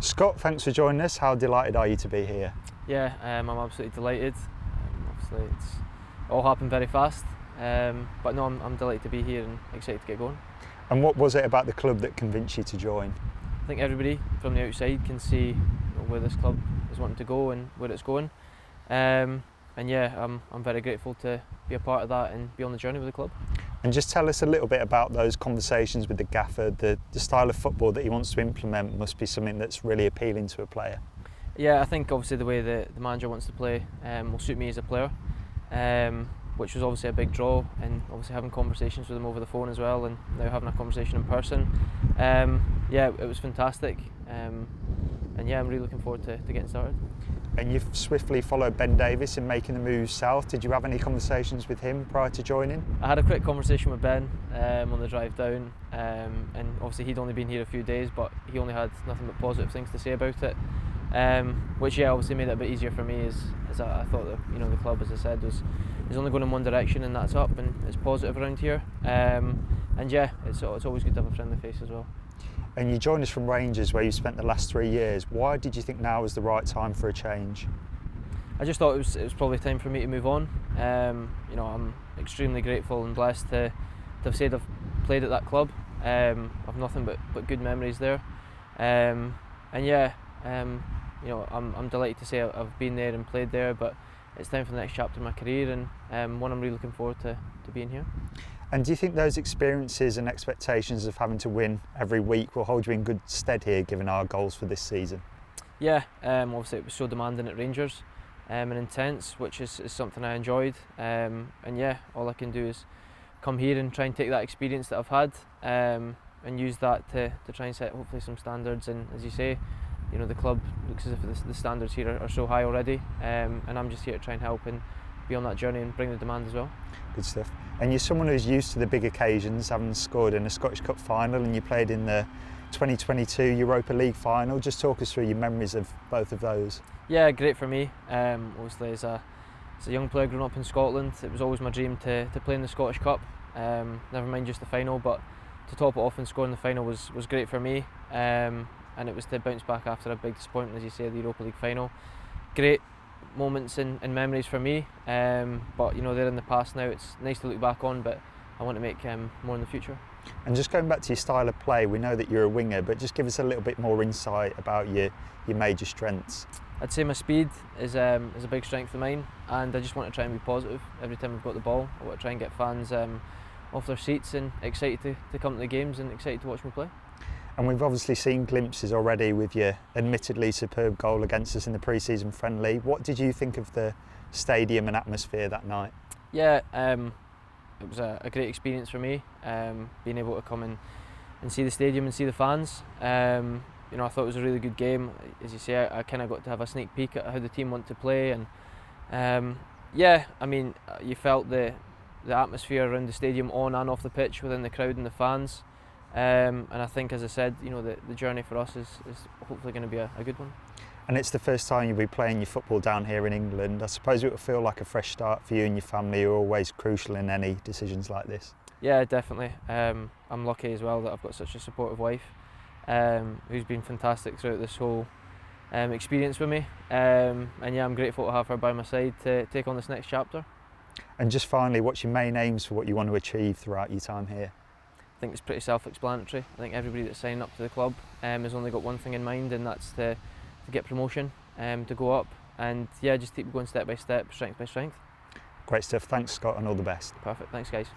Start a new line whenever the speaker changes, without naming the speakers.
Scott, thanks for joining us. How delighted are you to be here?
Yeah, I'm absolutely delighted. Obviously, it's all happened very fast, but no, I'm delighted to be here and excited to get going.
And what was it about the club that convinced you to join?
I think everybody from the outside can see where this club is wanting to go and where it's going. And yeah, I'm very grateful to be a part of that and be on the journey with the club.
And just tell us a little bit about those conversations with the gaffer. The style of football that he wants to implement must be something that's really appealing to a player.
Yeah, I think obviously the way the manager wants to play will suit me as a player, which was obviously a big draw, and obviously having conversations with him over the phone as well, and now having a conversation in person. Yeah, it was fantastic, and yeah, I'm really looking forward to getting started.
And you've swiftly followed Ben Davies in making the move south. Did you have any conversations with him prior to joining?
I had a quick conversation with Ben on the drive down, and obviously he'd only been here a few days, but he only had nothing but positive things to say about it, which yeah, obviously made it a bit easier for me, as I thought that the club, as I said, is only going in one direction, and that's up, and it's positive around here, and yeah, it's always good to have a friendly face as well.
And you joined us from Rangers, where you spent the last 3 years. Why did you think now was the right time for a change?
I just thought it was probably time for me to move on. I'm extremely grateful and blessed to have said I've played at that club. I've nothing but good memories there. And yeah, I'm delighted to say I've been there and played there, but it's time for the next chapter in my career, and one I'm really looking forward to being here.
And do you think those experiences and expectations of having to win every week will hold you in good stead here, given our goals for this season?
Yeah, obviously it was so demanding at Rangers and intense, which is something I enjoyed. And yeah, all I can do is come here and try and take that experience that I've had and use that to try and set hopefully some standards. And as you say, the club looks as if the standards here are so high already, and I'm just here to try and help and be on that journey and bring the demand as well.
Good stuff. And you're someone who's used to the big occasions, having scored in a Scottish Cup final, and you played in the 2022 Europa League final. Just talk us through your memories of both of those.
Yeah, great for me. Obviously as a young player growing up in Scotland, it was always my dream to play in the Scottish Cup. Never mind just the final, but to top it off and score in the final was great for me. And it was to bounce back after a big disappointment, as you say, the Europa League final. Great moments and memories for me, but they're in the past now. It's nice to look back on, but I want to make more in the future.
And just going back to your style of play, we know that you're a winger, but just give us a little bit more insight about your major strengths.
I'd say my speed is a big strength of mine, and I just want to try and be positive every time I've got the ball. I want to try and get fans off their seats and excited to come to the games and excited to watch me play.
And we've obviously seen glimpses already with your admittedly superb goal against us in the pre-season friendly. What did you think of the stadium and atmosphere that night?
Yeah, it was a great experience for me, being able to come and see the stadium and see the fans. I thought it was a really good game. As you say, I kind of got to have a sneak peek at how the team want to play, and yeah, I mean, you felt the atmosphere around the stadium on and off the pitch, within the crowd and the fans. And I think, as I said, the journey for us is hopefully going to be a good one.
And it's the first time you'll be playing your football down here in England. I suppose it will feel like a fresh start for you and your family, who are always crucial in any decisions like this.
Yeah, definitely. I'm lucky as well that I've got such a supportive wife, who's been fantastic throughout this whole experience with me. And yeah, I'm grateful to have her by my side to take on this next chapter.
And just finally, what's your main aims for what you want to achieve throughout your time here?
I think it's pretty self-explanatory. I think everybody that's signing up to the club has only got one thing in mind, and that's to get promotion, to go up, and yeah, just keep going step by step, strength by strength.
Great stuff. Thanks, Scott, and all the best.
Perfect. Thanks, guys.